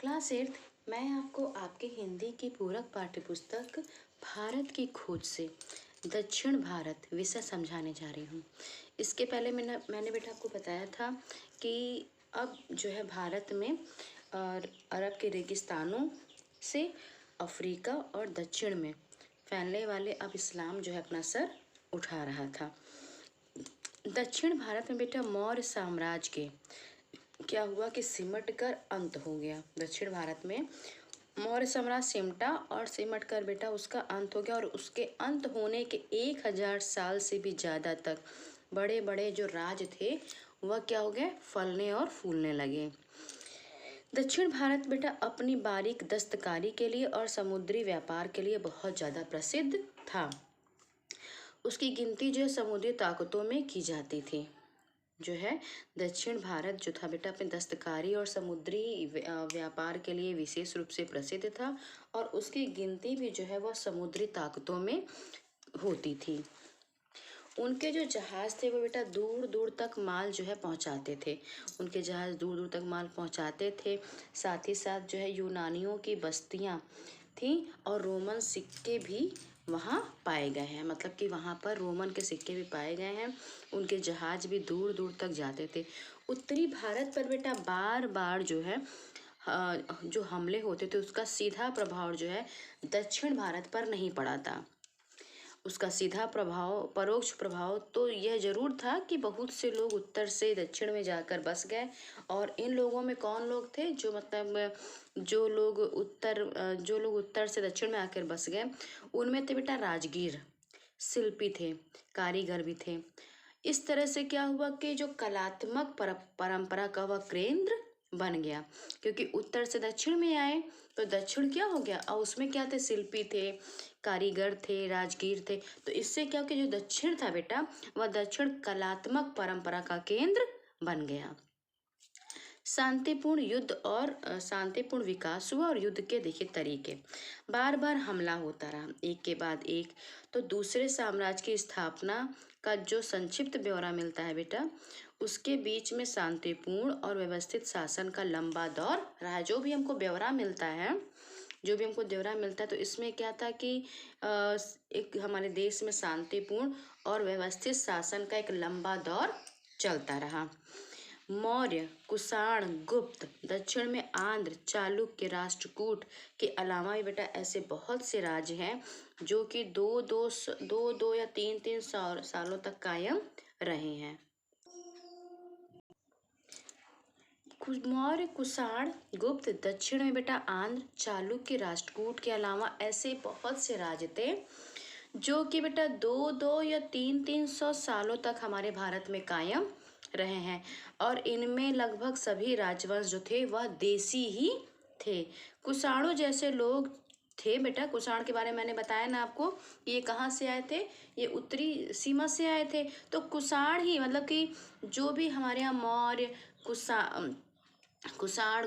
Class 8 मैं आपको आपके हिंदी की पूरक पाठ्यपुस्तक भारत की खोज से दक्षिण भारत विषय समझाने जा रही हूँ। इसके पहले मैंने बेटा आपको बताया था कि अब जो है भारत में अरब के रेगिस्तानों से अफ्रीका और दक्षिण में फैलने वाले अब इस्लाम जो है अपना सर उठा रहा था। दक्षिण भारत में बेटा मौर्य साम्राज्य के क्या हुआ कि सिमट कर अंत हो गया। दक्षिण भारत में मौर्य साम्राज्य सिमटा और सिमट कर बेटा उसका अंत हो गया, और उसके अंत होने के 1000 साल से भी ज़्यादा तक बड़े बड़े जो राज थे वह क्या हो गए, फलने और फूलने लगे। दक्षिण भारत बेटा अपनी बारीक दस्तकारी के लिए और समुद्री व्यापार के लिए बहुत ज़्यादा प्रसिद्ध था। उसकी गिनती जो है समुद्री ताकतों में की जाती थी। जो है दक्षिण भारत जो था बेटा अपने दस्तकारी और समुद्री व्यापार के लिए विशेष रूप से प्रसिद्ध था, और उसकी गिनती भी जो है वह समुद्री ताकतों में होती थी। उनके जो जहाज़ थे वो बेटा दूर दूर तक माल जो है पहुंचाते थे। उनके जहाज़ दूर दूर तक माल पहुंचाते थे। साथ ही साथ जो है यूनानियों की बस्तियां थी और रोमन सिक्के भी वहाँ पाए गए हैं, मतलब कि वहाँ पर रोमन के सिक्के भी पाए गए हैं। उनके जहाज भी दूर दूर तक जाते थे। उत्तरी भारत पर बेटा बार बार जो है जो हमले होते थे उसका सीधा प्रभाव जो है दक्षिण भारत पर नहीं पड़ा था। उसका सीधा प्रभाव, परोक्ष प्रभाव तो यह जरूर था कि बहुत से लोग उत्तर से दक्षिण में जाकर बस गए। और इन लोगों में कौन लोग थे, जो मतलब जो लोग उत्तर से दक्षिण में आकर बस गए उनमें थे बेटा राजगीर, शिल्पी थे, कारीगर भी थे। इस तरह से क्या हुआ कि जो कलात्मक परंपरा का वह केंद्र बन गया, क्योंकि उत्तर से दक्षिण में आए तो दक्षिण क्या हो गया, और उसमें क्या थे, शिल्पी थे, कारीगर थे, राजगीर थे। तो इससे क्या हो कि जो दक्षिण था बेटा वह दक्षिण कलात्मक परंपरा का केंद्र बन गया। शांतिपूर्ण युद्ध और शांतिपूर्ण विकास हुआ, और युद्ध के देखिए तरीके, बार बार हमला होता रहा एक के बाद एक। तो दूसरे साम्राज्य की स्थापना का जो संक्षिप्त ब्यौरा मिलता है बेटा, उसके बीच में शांतिपूर्ण और व्यवस्थित शासन का लंबा दौर रहा। जो भी हमको ब्यौरा मिलता है तो इसमें क्या था कि एक हमारे देश में शांतिपूर्ण और व्यवस्थित शासन का एक लंबा दौर चलता रहा। मौर्य, कुषाण, गुप्त, दक्षिण में आंध्र, चालुक्य, राष्ट्रकूट के अलावा भी बेटा ऐसे बहुत से राज्य हैं जो कि दो या तीन सालों तक कायम रहे हैं। मौर्य, कुषाण, गुप्त, दक्षिण में बेटा आंध्र, चालुक्य, राष्ट्रकूट के अलावा ऐसे बहुत से राज्य थे जो कि बेटा दो या तीन सौ सालों तक हमारे भारत में कायम रहे हैं। और इनमें लगभग सभी राजवंश जो थे वह देसी ही थे। कुषाणों जैसे लोग थे बेटा, कुषाण के बारे में मैंने बताया ना आपको, ये कहाँ से आए थे, ये उत्तरी सीमा से आए थे। तो कुषाण ही मतलब कि जो भी हमारे यहाँ मौर्य, कुषाण,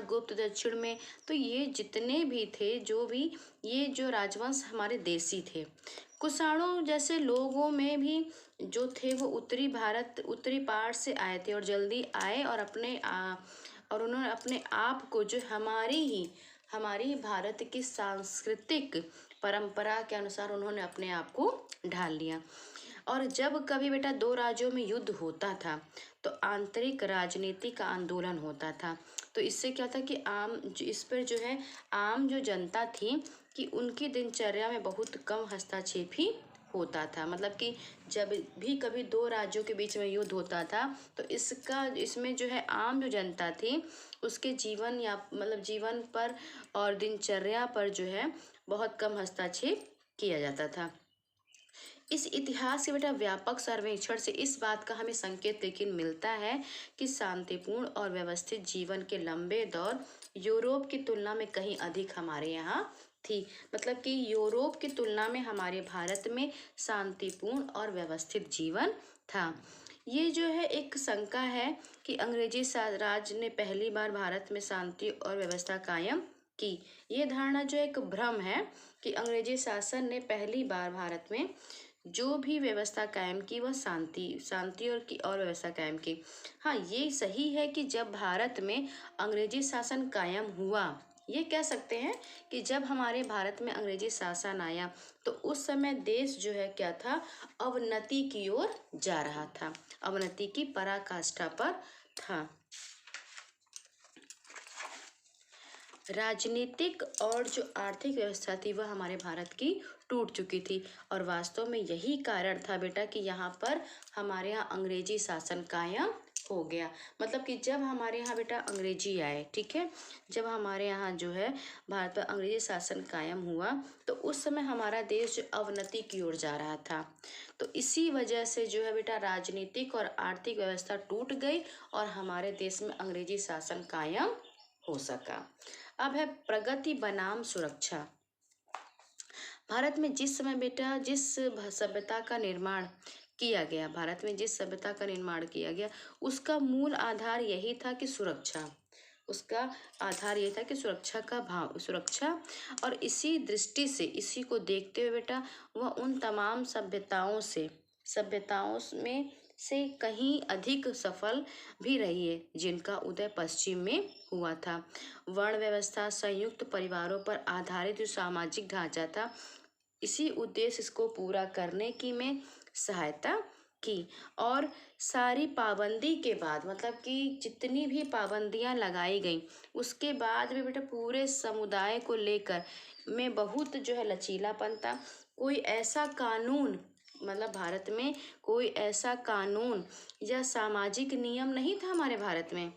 गुप्त दक्षिण में, तो ये जितने भी थे, जो भी ये जो राजवंश हमारे देसी थे। कुषाणों जैसे लोगों में भी जो थे वो उत्तरी पार से आए थे, और जल्दी आए और उन्होंने अपने आप को जो हमारी भारत की सांस्कृतिक परंपरा के अनुसार उन्होंने अपने आप को ढाल लिया। और जब कभी बेटा दो राज्यों में युद्ध होता था तो आंतरिक राजनीति का आंदोलन होता था। तो इससे क्या था कि इस पर जो है आम जो जनता थी कि उनकी दिनचर्या में बहुत कम हस्तक्षेप ही होता था। मतलब कि जब भी कभी दो राज्यों के बीच में युद्ध होता था तो इसमें जो है आम जो जनता थी उसके जीवन पर और दिनचर्या पर जो है बहुत कम हस्तक्षेप किया जाता था। इस इतिहास के बेटा व्यापक सर्वेक्षण से इस बात का हमें संकेत लेकिन मिलता है कि शांतिपूर्ण और व्यवस्थित जीवन के लंबे दौर यूरोप की तुलना में कहीं अधिक हमारे यहाँ थी। मतलब कि यूरोप की तुलना में हमारे भारत में शांतिपूर्ण और व्यवस्थित जीवन था। ये जो है एक शंका है कि अंग्रेजी राज ने पहली बार भारत में शांति और व्यवस्था कायम की। ये धारणा जो एक भ्रम है कि अंग्रेजी शासन ने पहली बार भारत में जो भी व्यवस्था कायम की वह शांति और व्यवस्था कायम की। हाँ, ये सही है कि जब भारत में अंग्रेजी शासन कायम हुआ, ये कह सकते हैं कि जब हमारे भारत में अंग्रेजी शासन आया तो उस समय देश जो है क्या था, अवनति की ओर जा रहा था, अवनति की पराकाष्ठा पर था। राजनीतिक और जो आर्थिक व्यवस्था थी वह हमारे भारत की टूट चुकी थी और वास्तव में यही कारण था बेटा कि यहाँ पर हमारे यहाँ अंग्रेजी शासन कायम हो गया। मतलब कि जब हमारे यहाँ बेटा अंग्रेजी आए, ठीक है, जब हमारे यहाँ जो है भारत पर अंग्रेजी शासन कायम हुआ तो उस समय हमारा देश जो अवनति की ओर जा रहा था। तो इसी वजह से जो है बेटा राजनीतिक और आर्थिक व्यवस्था टूट गई और हमारे देश में अंग्रेजी शासन कायम हो सका। अब है प्रगति बनाम सुरक्षा। भारत में जिस समय बेटा जिस सभ्यता का निर्माण किया गया, भारत में जिस सभ्यता का निर्माण किया गया उसका मूल आधार यही था कि सुरक्षा, उसका आधार यही था कि सुरक्षा का भाव, सुरक्षा। और इसी दृष्टि से, इसी को देखते हुए बेटा वह उन तमाम सभ्यताओं में से कहीं अधिक सफल भी रही है जिनका उदय पश्चिम में हुआ था। वर्ण व्यवस्था, संयुक्त परिवारों पर आधारित जो सामाजिक ढांचा था, इसी उद्देश्य इसको पूरा करने की में सहायता की। और सारी पाबंदी के बाद, मतलब कि जितनी भी पाबंदियां लगाई गई उसके बाद भी बेटा पूरे समुदाय को लेकर में बहुत जो है लचीलापन था। कोई ऐसा कानून, मतलब भारत में कोई ऐसा कानून या सामाजिक नियम नहीं था हमारे भारत में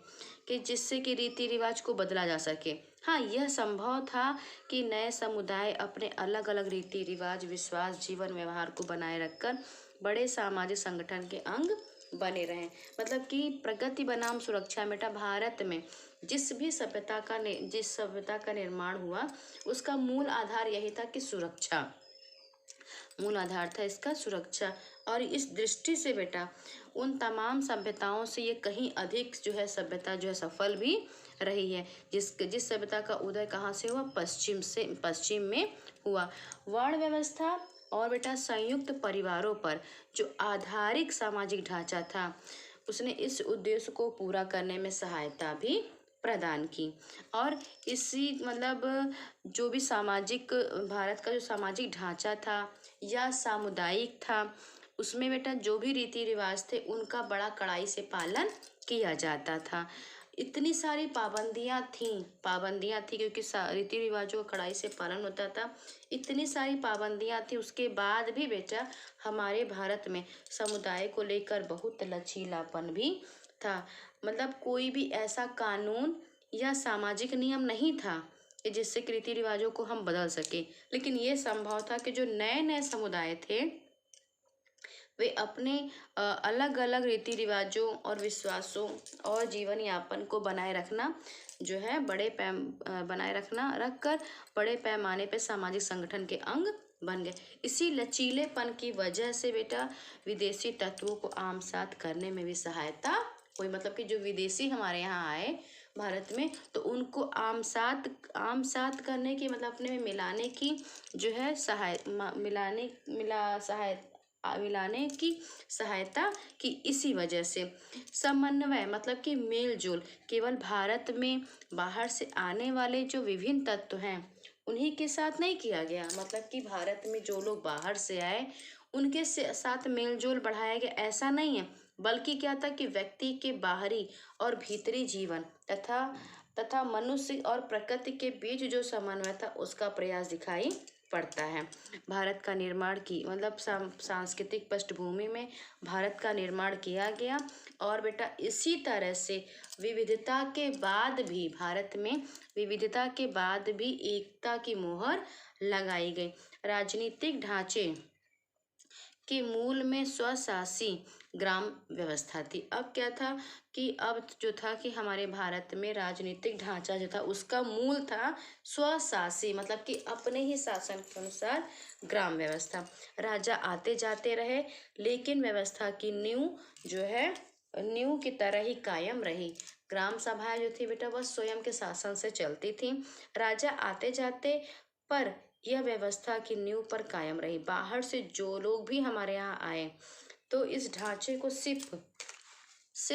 कि जिससे कि रीति रिवाज को बदला जा सके। हाँ, यह संभव था कि नए समुदाय अपने अलग अलग रीति रिवाज, विश्वास, जीवन व्यवहार को बनाए रखकर बड़े सामाजिक संगठन के अंग बने रहें। मतलब कि प्रगति बनाम सुरक्षा बेटा भारत में जिस सभ्यता का निर्माण हुआ उसका मूल आधार यही था कि सुरक्षा, मूल आधार था इसका सुरक्षा। और इस दृष्टि से बेटा उन तमाम सभ्यताओं से ये कहीं अधिक जो है सभ्यता जो है सफल भी रही है। जिस सभ्यता का उदय कहाँ से हुआ, पश्चिम में हुआ। वर्ण व्यवस्था और बेटा संयुक्त परिवारों पर जो आधारिक सामाजिक ढांचा था उसने इस उद्देश्य को पूरा करने में सहायता भी प्रदान की। और इसी मतलब जो भी सामाजिक, भारत का जो सामाजिक ढांचा था या सामुदायिक था उसमें बेटा जो भी रीति रिवाज थे उनका बड़ा कड़ाई से पालन किया जाता था। इतनी सारी पाबंदियां थी क्योंकि रीति रिवाजों का कड़ाई से पालन होता था। इतनी सारी पाबंदियां थी उसके बाद भी बेटा हमारे भारत में समुदाय को लेकर बहुत लचीलापन भी था। मतलब कोई भी ऐसा कानून या सामाजिक नियम नहीं था कि जिससे रीति रिवाजों को हम बदल सके। लेकिन ये संभव था कि जो नए नए समुदाय थे वे अपने अलग अलग रीति रिवाजों और विश्वासों और जीवन यापन को बनाए रखना जो है रखकर बड़े पैमाने पे सामाजिक संगठन के अंग बन गए। इसी लचीलेपन की वजह से बेटा विदेशी तत्वों को आत्मसात करने में भी सहायता हुई। मतलब कि जो विदेशी हमारे यहाँ आए भारत में तो उनको आत्मसात करने की, मतलब अपने में मिलाने की जो है मिलाने की सहायता की। इसी वजह से समन्वय, मतलब कि मेल जोल केवल भारत में बाहर से आने वाले जो विभिन्न तत्व हैं उन्हीं के साथ नहीं किया गया। मतलब कि भारत में जो लोग बाहर से आए उनके साथ मेल जोल बढ़ाया गया, ऐसा नहीं है। बल्कि क्या था कि व्यक्ति के बाहरी और भीतरी जीवन तथा मनुष्य और प्रकृति के बीच जो समन्वय था उसका प्रयास दिखाई पड़ता है। भारत का निर्माण की, मतलब सांस्कृतिक पृष्ठभूमि में भारत का निर्माण किया गया। और बेटा इसी तरह से विविधता के बाद भी भारत में विविधता के बाद भी एकता की मोहर लगाई गई। राजनीतिक ढांचे के मूल में स्वशासी ग्राम व्यवस्था थी। अब क्या था कि अब जो था कि हमारे भारत में राजनीतिक ढांचा जो था उसका मूल था स्वशासी, मतलब कि अपने ही शासन के अनुसार ग्राम व्यवस्था। राजा आते जाते रहे लेकिन व्यवस्था की नींव की तरह ही कायम रही। ग्राम सभाएं जो थी बेटा वह स्वयं के शासन से चलती थी। राजा आते जाते पर यह व्यवस्था की नींव पर कायम रही। बाहर से जो लोग भी हमारे यहाँ आए तो इस ढांचे को सिर्फ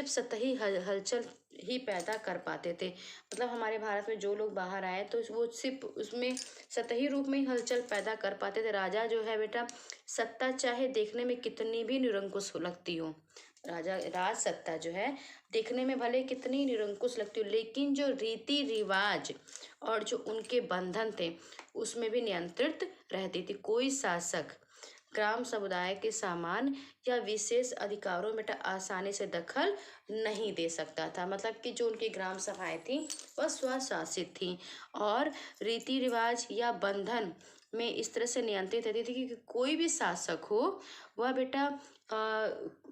सतही हलचल ही पैदा कर पाते थे। मतलब हमारे भारत में जो लोग बाहर आए तो वो सिर्फ उसमें सतही रूप में ही हलचल पैदा कर पाते थे। राजा जो है बेटा, सत्ता चाहे देखने में कितनी भी निरंकुश लगती हो, राज सत्ता जो है देखने में भले कितनी निरंकुश लगती हो, लेकिन जो रीति रिवाज और जो उनके बंधन थे उसमें भी नियंत्रित रहती थी। कोई शासक ग्राम समुदाय के सामान या विशेष अधिकारों में आसानी से दखल नहीं दे सकता था। मतलब कि जो उनकी ग्राम सभाएं थी वह स्वशासित थी और रीति रिवाज या बंधन में इस तरह से नियंत्रित रहती थी कि कोई भी शासक हो वह बेटा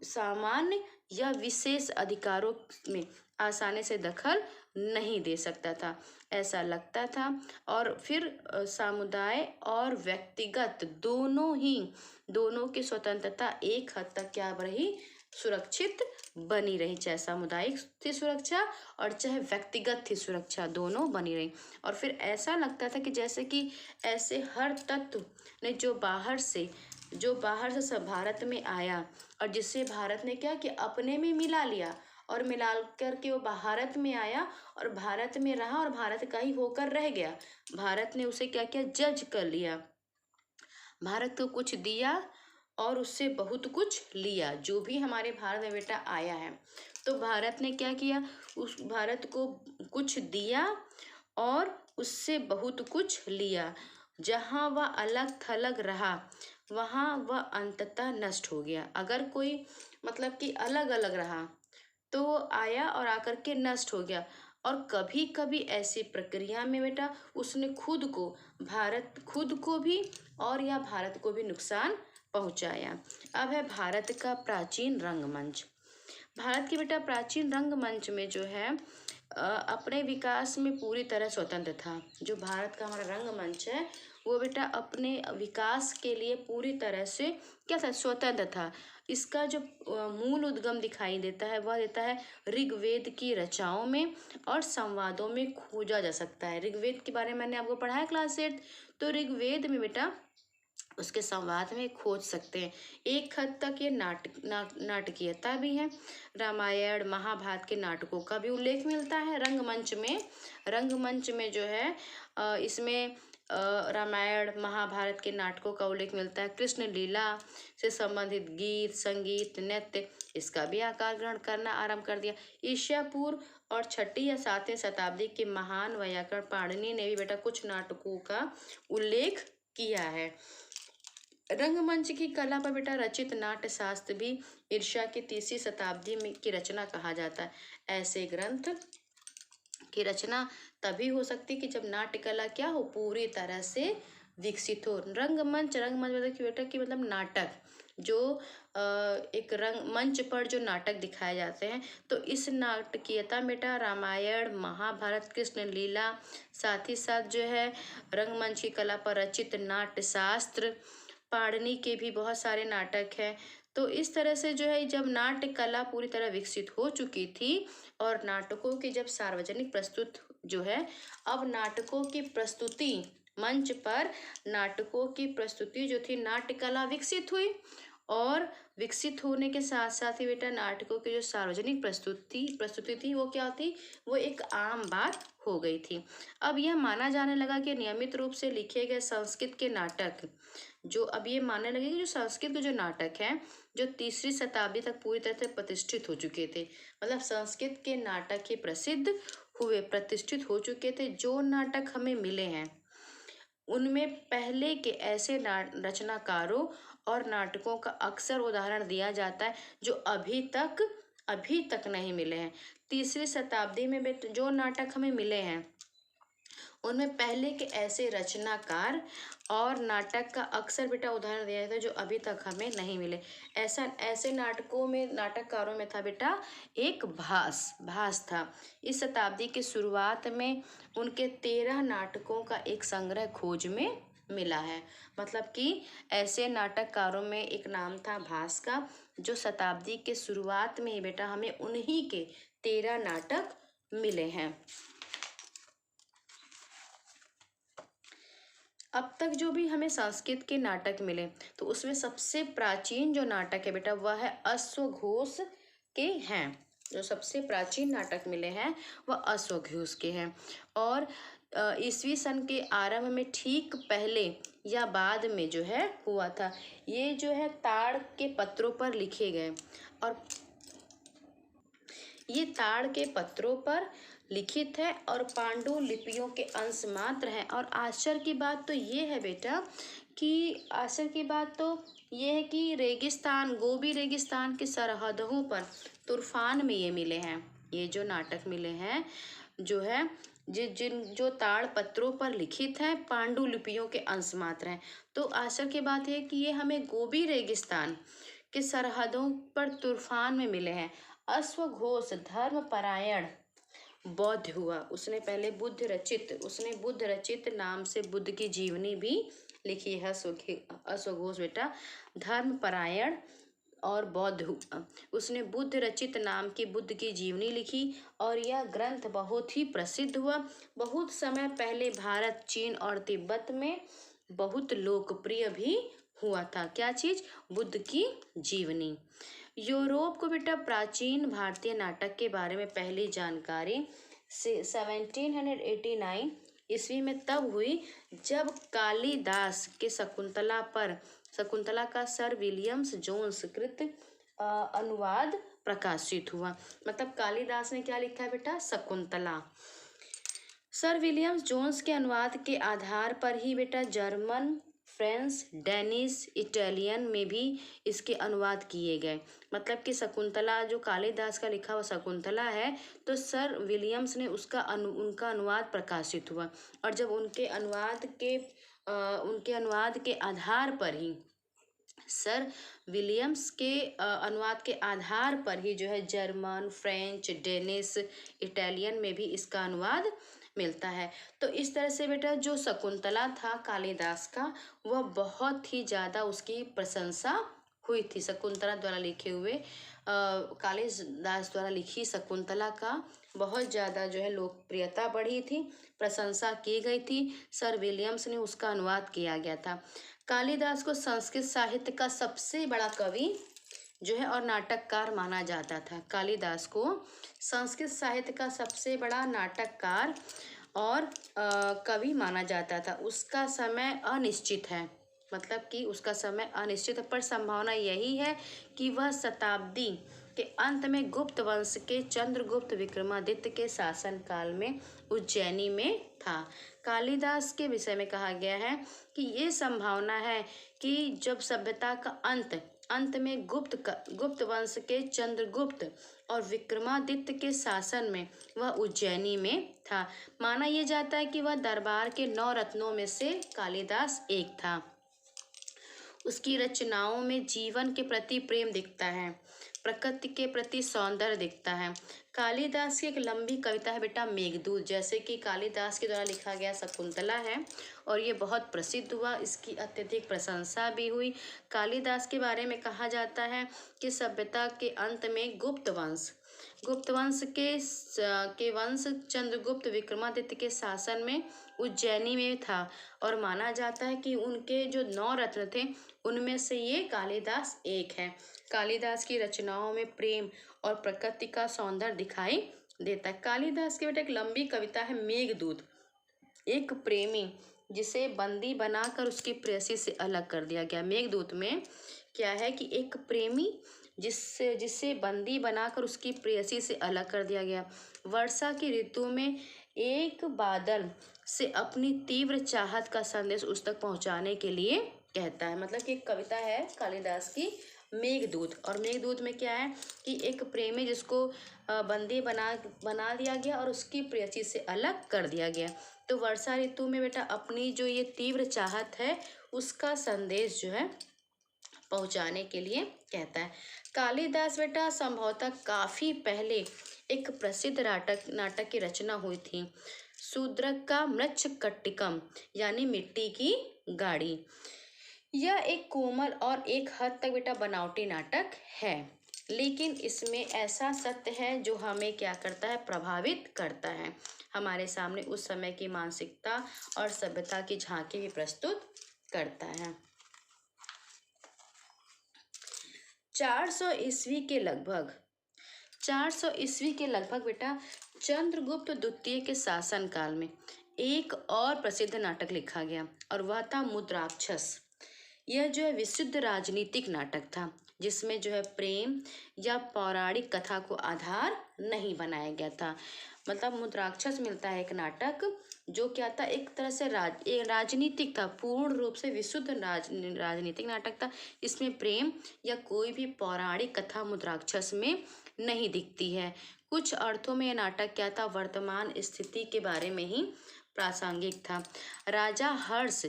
सामान्य या विशेष अधिकारों में आसानी से दखल नहीं दे सकता था, ऐसा लगता था। और फिर समुदाय और व्यक्तिगत दोनों की स्वतंत्रता एक हद तक क्या रही, सुरक्षित बनी रही। चाहे सामुदायिक थी सुरक्षा और चाहे व्यक्तिगत थी सुरक्षा, दोनों बनी रही। और फिर ऐसा लगता था कि जैसे कि ऐसे हर तत्व ने जो बाहर से सब भारत में आया और जिससे भारत ने क्या कि अपने में मिला लिया और मिला करके वो भारत में आया और भारत में रहा और भारत का ही होकर रह गया। भारत ने उसे क्या किया, जज कर लिया। भारत को कुछ दिया और उससे बहुत कुछ लिया। जो भी हमारे भारत में बेटा आया है तो भारत ने क्या किया, उस भारत को कुछ दिया और उससे बहुत कुछ लिया। जहाँ वह अलग थलग रहा वहाँ वह अंततः नष्ट हो गया। अगर कोई मतलब कि अलग अलग रहा तो वो आया और आकर के नष्ट हो गया। और कभी कभी ऐसी प्रक्रिया में बेटा उसने खुद को भी और या भारत को भी नुकसान पहुंचाया। अब है भारत का प्राचीन रंगमंच। भारत के बेटा प्राचीन रंगमंच में जो है अपने विकास में पूरी तरह स्वतंत्र था। जो भारत का हमारा रंगमंच है वो बेटा अपने विकास के लिए पूरी तरह से क्या था, स्वतंत्र था। इसका जो मूल उद्गम दिखाई देता है वह देता है ऋग्वेद की रचनाओं में और संवादों में खोजा जा सकता है। ऋग्वेद के बारे में मैंने आपको पढ़ाया क्लास 8, तो ऋग्वेद में बेटा उसके संवाद में खोज सकते हैं। एक हद तक ये नाटकीयता भी है। रामायण महाभारत के नाटकों का भी उल्लेख मिलता है रंगमंच में जो है इसमें रामायण महाभारत के नाटकों का उल्लेख मिलता है। कृष्ण लीला से संबंधित गीत संगीत नृत्य इसका भी आकार ग्रहण करना आरंभ कर दिया। ईसा पूर्व और 6वीं या 7वीं शताब्दी के महान वैयाकरण पाणिनि ने भी बेटा कुछ नाटकों का उल्लेख किया है। रंगमंच की कला पर बेटा रचित नाट्य शास्त्र भी ईर्ष्या की 3वीं शताब्दी में की रचना कहा जाता है। ऐसे ग्रंथ की रचना तभी हो सकती कि जब नाट्य कला क्या हो, पूरी तरह से विकसित हो। रंगमंच मतलब कि बेटा कि मतलब नाटक जो एक रंग मंच पर जो नाटक दिखाए जाते हैं, तो इस नाटकीयता में बेटा रामायण महाभारत कृष्ण लीला, साथ ही साथ जो है रंगमंच की कला पर रचित नाट्य शास्त्र, पाणिनि के भी बहुत सारे नाटक हैं। तो इस तरह से जो है जब नाट्य कला पूरी तरह विकसित हो चुकी थी और नाटकों की जब सार्वजनिक प्रस्तुत जो है, अब नाटकों की प्रस्तुति मंच पर नाटकों की प्रस्तुति जो थी नाट्य कला विकसित हुई और विकसित होने के साथ साथ ही बेटा नाटकों की जो सार्वजनिक प्रस्तुति थी वो क्या थी, वो एक आम बात हो गई थी। अब यह माना जाने लगा कि नियमित रूप से लिखे गए संस्कृत के नाटक जो अब ये मानने लगे कि जो संस्कृत के जो नाटक हैं जो 3वीं शताब्दी तक पूरी तरह से प्रतिष्ठित हो चुके थे। मतलब संस्कृत के नाटक ही प्रसिद्ध हुए, प्रतिष्ठित हो चुके थे। जो नाटक हमें मिले हैं उनमें पहले के ऐसे रचनाकारों और नाटकों का अक्सर उदाहरण दिया जाता है जो अभी तक नहीं मिले हैं। 3वीं शताब्दी में जो नाटक हमें मिले हैं उनमें पहले के ऐसे रचनाकार और नाटक का अक्सर बेटा उदाहरण दिया जाता है जो अभी तक हमें नहीं मिले। ऐसे नाटककारों में था बेटा एक भास था। इस शताब्दी की शुरुआत में उनके 13 नाटकों का एक संग्रह खोज में मिला है। मतलब कि ऐसे नाटककारों में एक नाम था भास का, जो शताब्दी के शुरुआत में ही बेटा हमें उन्हीं के 13 नाटक मिले हैं। अब तक जो भी हमें संस्कृत के नाटक मिले तो उसमें सबसे प्राचीन जो नाटक है बेटा वह है अश्वघोष के हैं। जो सबसे प्राचीन नाटक मिले हैं वह अश्वघोष के हैं। और ईसवी सन के आरंभ में ठीक पहले या बाद में जो है हुआ था। ये जो है ताड़ के पत्रों पर लिखे गए, और ये ताड़ के पत्रों पर लिखित है और पांडुलिपियों के अंश मात्र हैं। और आश्चर्य की बात तो ये है बेटा कि आश्चर्य की बात तो ये है कि रेगिस्तान, गोबी रेगिस्तान की सरहदों पर तूफान में ये मिले हैं। ये जो नाटक मिले हैं जो है जो ताड़ पत्रों पर लिखित है, पांडुलिपियों के अंश मात्र हैं। तो आश्चर्य की बात है कि ये हमें गोबी रेगिस्तान के सरहदों पर तूफान में मिले हैं। अश्वघोष धर्मपरायण बौद्ध हुआ। उसने पहले बुद्ध रचित नाम से बुद्ध की जीवनी भी लिखी है। अश्वघोष बेटा धर्मपरायण और बौद्ध हुआ। उसने बुद्ध रचित नाम की बुद्ध की जीवनी लिखी और यह ग्रंथ बहुत ही प्रसिद्ध हुआ। बहुत समय पहले भारत, चीन और तिब्बत में बहुत लोकप्रिय भी हुआ था। क्या चीज? बुद्ध की जीवनी। यूरोप को बेटा प्राचीन भारतीय नाटक के बारे में पहली जानकारी 1789 ईस्वी में तब हुई जब कालिदास के शकुंतला का सर विलियम्स जोन्स कृत अनुवाद प्रकाशित हुआ। मतलब कालिदास ने क्या लिखा है बेटा? शकुंतला। सर विलियम्स जोन्स के अनुवाद के आधार पर ही बेटा जर्मन, फ्रेंच, डेनिश, इटालियन में भी इसके अनुवाद किए गए। मतलब कि शकुंतला जो कालिदास का लिखा हुआ शकुंतला है, तो सर विलियम्स ने उनका अनुवाद प्रकाशित हुआ। और जब उनके अनुवाद के आधार पर ही सर विलियम्स के अनुवाद के आधार पर ही जो है जर्मन, फ्रेंच, डेनिश, इटालियन में भी इसका अनुवाद मिलता है। तो इस तरह से बेटा जो शकुंतला था कालिदास का, वह बहुत ही ज़्यादा उसकी प्रशंसा हुई थी। शकुंतला द्वारा लिखे हुए कालिदास द्वारा लिखी शकुंतला का बहुत ज़्यादा जो है लोकप्रियता बढ़ी थी, प्रशंसा की गई थी। सर विलियम्स ने उसका अनुवाद किया गया था। कालिदास को संस्कृत साहित्य का सबसे बड़ा कवि जो है और नाटककार माना जाता था। कालिदास को संस्कृत साहित्य का सबसे बड़ा नाटककार और कवि माना जाता था। उसका समय अनिश्चित है, मतलब कि उसका समय अनिश्चित है, पर संभावना यही है कि वह शताब्दी के अंत में गुप्त वंश के चंद्रगुप्त विक्रमादित्य के शासन काल में उज्जैनी में था। कालिदास के विषय में कहा गया है कि ये संभावना है कि जब सभ्यता का अंत में गुप्त वंश के चंद्रगुप्त और विक्रमादित्य के शासन में वह उज्जैनी में था। माना यह जाता है कि वह दरबार के 9 रत्नों में से कालिदास एक था। उसकी रचनाओं में जीवन के प्रति प्रेम दिखता है, प्रकृति के प्रति सौंदर्य दिखता है। कालिदास की एक लंबी कविता है बेटा मेघदूत, जैसे कि कालिदास के द्वारा लिखा गया शकुंतला है और ये बहुत प्रसिद्ध हुआ, इसकी अत्यधिक प्रशंसा भी हुई। कालिदास के बारे में कहा जाता है कि सभ्यता के अंत में गुप्त वंश के वंश चंद्रगुप्त विक्रमादित्य के शासन में उज्जैनी में था और माना जाता है कि उनके जो 9 रत्न थे उनमें से ये कालिदास एक है। कालिदास की रचनाओं में प्रेम और प्रकृति का सौंदर्य दिखाई देता है। कालिदास की बेटा एक लंबी कविता है मेघदूत। एक प्रेमी जिसे बंदी बनाकर उसकी प्रेयसी से अलग कर दिया गया। मेघदूत में क्या है कि एक प्रेमी जिसे बंदी बनाकर उसकी प्रेयसी से अलग कर दिया गया, वर्षा की ऋतु में एक बादल से अपनी तीव्र चाहत का संदेश उस तक पहुंचाने के लिए कहता है। मतलब कि एक कविता है कालिदास की मेघदूत, और मेघदूत में क्या है कि एक प्रेमी जिसको बंदी बना दिया गया और उसकी प्रेयसी से अलग कर दिया गया। तो वर्षा ऋतु में बेटा अपनी जो ये तीव्र चाहत है उसका संदेश जो है पहुंचाने के लिए कहता है। कालिदास बेटा संभवतः काफी पहले एक प्रसिद्ध नाटक की रचना हुई थी, शूद्रक का मृच्छकटिकम यानी मिट्टी की गाड़ी। यह एक कोमल और एक हद तक बेटा बनावटी नाटक है, लेकिन इसमें ऐसा सत्य है जो हमें क्या करता है, प्रभावित करता है। हमारे सामने उस समय की मानसिकता और सभ्यता की झांकी भी प्रस्तुत करता है। 400 ईस्वी के लगभग 400 ईस्वी के लगभग बेटा चंद्रगुप्त द्वितीय के शासन काल में एक और प्रसिद्ध नाटक लिखा गया और वह था मुद्राक्षस। यह जो है विशुद्ध राजनीतिक नाटक था, जिसमें जो है प्रेम या पौराणिक कथा को आधार नहीं बनाया गया था। मतलब मुद्राक्षस मिलता है एक नाटक जो क्या था, एक तरह से राजनीतिक था, पूर्ण रूप से विशुद्ध राजनीतिक नाटक था। इसमें प्रेम या कोई भी पौराणिक कथा मुद्राक्षस में नहीं दिखती है। कुछ अर्थों में यह नाटक क्या था, वर्तमान स्थिति के बारे में ही प्रासंगिक था। राजा हर्ष,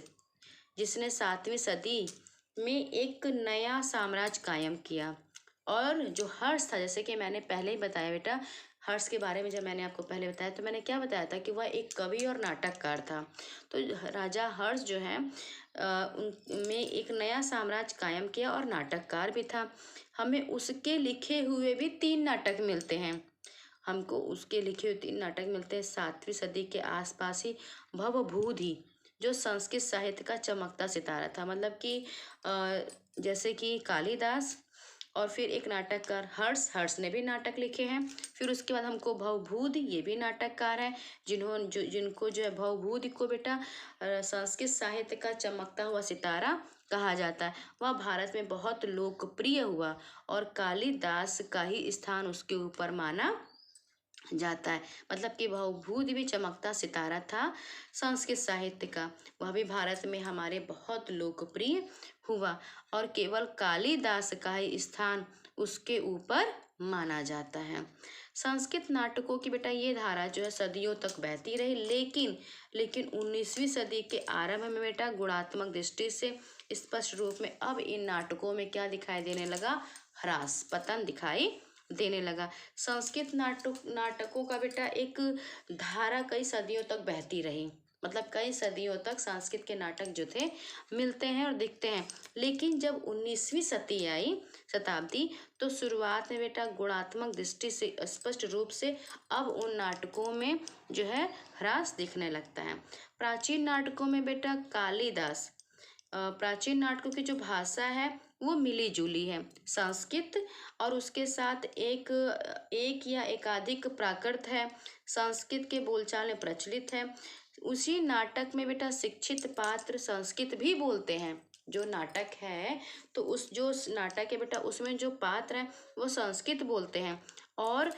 जिसने 7वीं सदी में एक नया साम्राज्य कायम किया, और जो हर्ष था, जैसे कि मैंने पहले ही बताया बेटा, हर्ष के बारे में जब मैंने आपको पहले बताया तो मैंने क्या बताया था कि वह एक कवि और नाटककार था। तो राजा हर्ष जो है उनमें एक नया साम्राज्य कायम किया और नाटककार भी था। हमें उसके लिखे हुए भी 3 नाटक मिलते हैं। हमको उसके लिखे हुए 3 नाटक मिलते हैं 7वीं सदी के आसपास ही। भवभूति जो संस्कृत साहित्य का चमकता सितारा था, मतलब कि जैसे कि कालिदास, और फिर एक नाटककार हर्ष ने भी नाटक लिखे हैं। फिर उसके बाद हमको भवभूति, ये भी नाटककार हैं, जिनको जो है भवभूति को बेटा संस्कृत साहित्य का चमकता हुआ सितारा कहा जाता है। वह भारत में बहुत लोकप्रिय हुआ और कालिदास का ही स्थान उसके ऊपर माना जाता है। मतलब कि भवभूति भी चमकता सितारा था संस्कृत साहित्य का, वह भी भारत में हमारे बहुत लोकप्रिय हुआ और केवल कालिदास का ही स्थान उसके ऊपर माना जाता है। संस्कृत नाटकों की बेटा ये धारा जो है सदियों तक बहती रही, लेकिन 19वीं सदी के आरंभ में बेटा गुणात्मक दृष्टि से स्पष्ट रूप में अब इन नाटकों में क्या दिखाई देने लगा, ह्रास, पतन दिखाई देने लगा। संस्कृत नाटकों का बेटा एक धारा कई सदियों तक बहती रही, मतलब कई सदियों तक संस्कृत के नाटक जो थे मिलते हैं और दिखते हैं। लेकिन जब 19वीं शताब्दी तो शुरुआत में बेटा गुणात्मक दृष्टि से स्पष्ट रूप से अब उन नाटकों में जो है ह्रास दिखने लगता है। प्राचीन नाटकों में बेटा कालिदास, प्राचीन नाटकों की जो भाषा है वो मिली जुली है संस्कृत, और उसके साथ एक या एकाधिक प्राकृत है, संस्कृत के बोलचाल में प्रचलित है। उसी नाटक में बेटा शिक्षित पात्र संस्कृत भी बोलते हैं। जो नाटक है तो उस जो नाटक है बेटा उसमें जो पात्र हैं वो संस्कृत बोलते हैं, और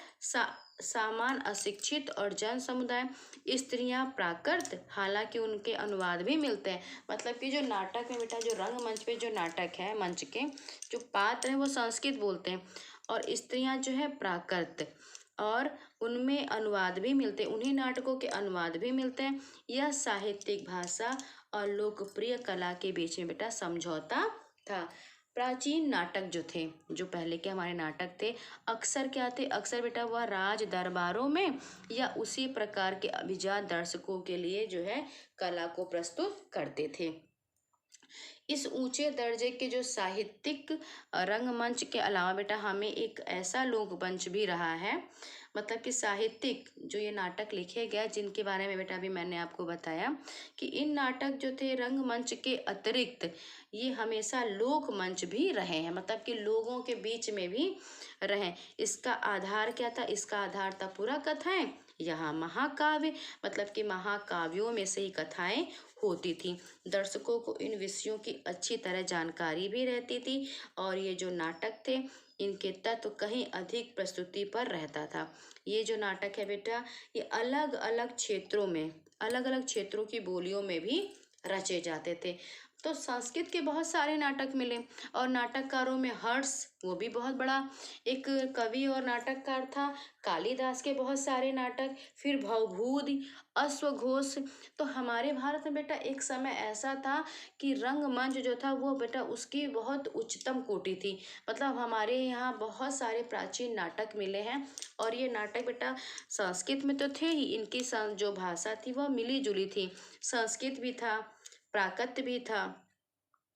सामान्य अशिक्षित और जन समुदाय स्त्रियां प्राकृत, हालांकि उनके अनुवाद भी मिलते हैं। मतलब कि जो नाटक में बेटा जो रंगमंच पे जो नाटक है, मंच के जो पात्र हैं वो संस्कृत बोलते हैं और स्त्रियां जो है प्राकृत, और उनमें अनुवाद भी मिलते हैं, उन्हीं नाटकों के अनुवाद भी मिलते हैं। यह साहित्यिक भाषा और लोकप्रिय कला के बीच में बेटा समझौता था। प्राचीन नाटक जो थे, जो पहले के हमारे नाटक थे, अक्सर क्या थे, अक्सर बेटा वह राज दरबारों में या उसी प्रकार के अभिजात दर्शकों के लिए जो है कला को प्रस्तुत करते थे। इस ऊंचे दर्जे के जो साहित्यिक रंगमंच के अलावा बेटा हमें एक ऐसा लोक मंच भी रहा है, मतलब कि साहित्यिक जो ये नाटक लिखे गए जिनके बारे में बेटा अभी मैंने आपको बताया कि इन नाटक जो थे रंगमंच के अतिरिक्त ये हमेशा लोक मंच भी रहे हैं, मतलब कि लोगों के बीच में भी रहे। इसका आधार क्या था, इसका आधार था पुरा कथाएं, यहाँ महाकाव्य, मतलब कि महाकाव्यों में से ही कथाएं होती थी। दर्शकों को इन विषयों की अच्छी तरह जानकारी भी रहती थी और ये जो नाटक थे इनके तत्व कहीं अधिक प्रस्तुति पर रहता था। ये जो नाटक है बेटा ये अलग अलग क्षेत्रों में, अलग अलग क्षेत्रों की बोलियों में भी रचे जाते थे। तो संस्कृत के बहुत सारे नाटक मिले और नाटककारों में हर्ष, वो भी बहुत बड़ा एक कवि और नाटककार था। कालिदास के बहुत सारे नाटक, फिर भवभूति, अश्वघोष। तो हमारे भारत में बेटा एक समय ऐसा था कि रंगमंच जो था वो बेटा उसकी बहुत उच्चतम कोटि थी। मतलब हमारे यहाँ बहुत सारे प्राचीन नाटक मिले हैं और ये नाटक बेटा संस्कृत में तो थे ही, इनकी जो भाषा थी वह मिली जुली थी। संस्कृत भी था, प्राकृत भी था,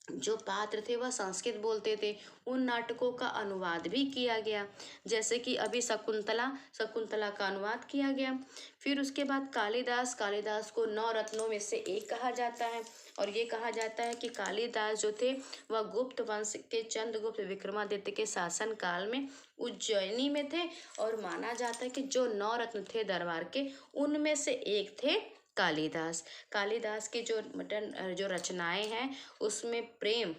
जो पात्र थे वह संस्कृत बोलते थे। उन नाटकों का अनुवाद भी किया गया, जैसे कि अभी शकुंतला, शकुंतला का अनुवाद किया गया। फिर उसके बाद कालिदास, कालिदास को 9 रत्नों में से एक कहा जाता है। और ये कहा जाता है कि कालिदास जो थे वह गुप्त वंश के चंद्रगुप्त विक्रमादित्य के शासन काल में उज्जैनी में थे। और माना जाता है कि जो 9 रत्न थे दरबार के, उनमें से एक थे कालिदास। कालिदास की जो रचनाएं हैं उसमें प्रेम,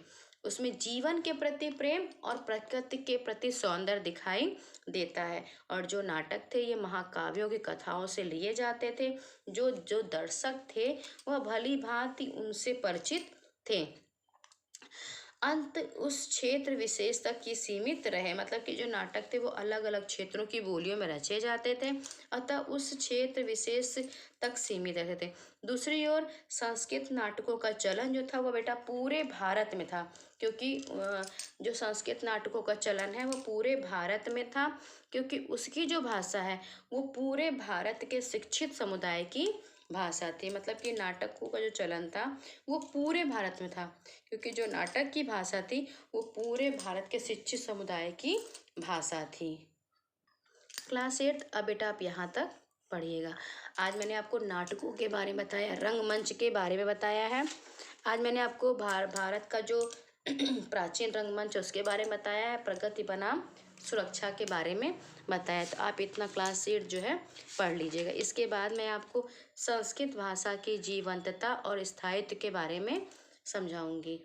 उसमें जीवन के प्रति प्रेम और प्रकृति के प्रति सौंदर्य दिखाई देता है। और जो नाटक थे ये महाकाव्यों की कथाओं से लिए जाते थे। जो जो दर्शक थे वह भली भांति उनसे परिचित थे। अंत उस क्षेत्र विशेष तक ही सीमित रहे, मतलब कि जो नाटक थे वो अलग अलग क्षेत्रों की बोलियों में रचे जाते थे, अतः उस क्षेत्र विशेष तक सीमित रहते थे। दूसरी ओर संस्कृत नाटकों का चलन जो था वो बेटा पूरे भारत में था, क्योंकि जो संस्कृत नाटकों का चलन है वो पूरे भारत में था, क्योंकि उसकी जो भाषा है वो पूरे भारत के शिक्षित समुदाय की भाषा थी। मतलब कि नाटकों का जो चलन था वो पूरे भारत में था, क्योंकि जो नाटक की भाषा थी वो पूरे भारत के शिक्षित समुदाय की भाषा थी। क्लास 8 अब बेटा आप यहाँ तक पढ़िएगा। आज मैंने आपको नाटकों के बारे में बताया, रंगमंच के बारे में बताया है। आज मैंने आपको भारत का जो प्राचीन रंगमंच उसके बारे में बताया है, प्रगति बनाम सुरक्षा के बारे में बताया। तो आप इतना क्लास 8 जो है पढ़ लीजिएगा। इसके बाद मैं आपको संस्कृत भाषा की जीवंतता और स्थायित्व के बारे में समझाऊंगी।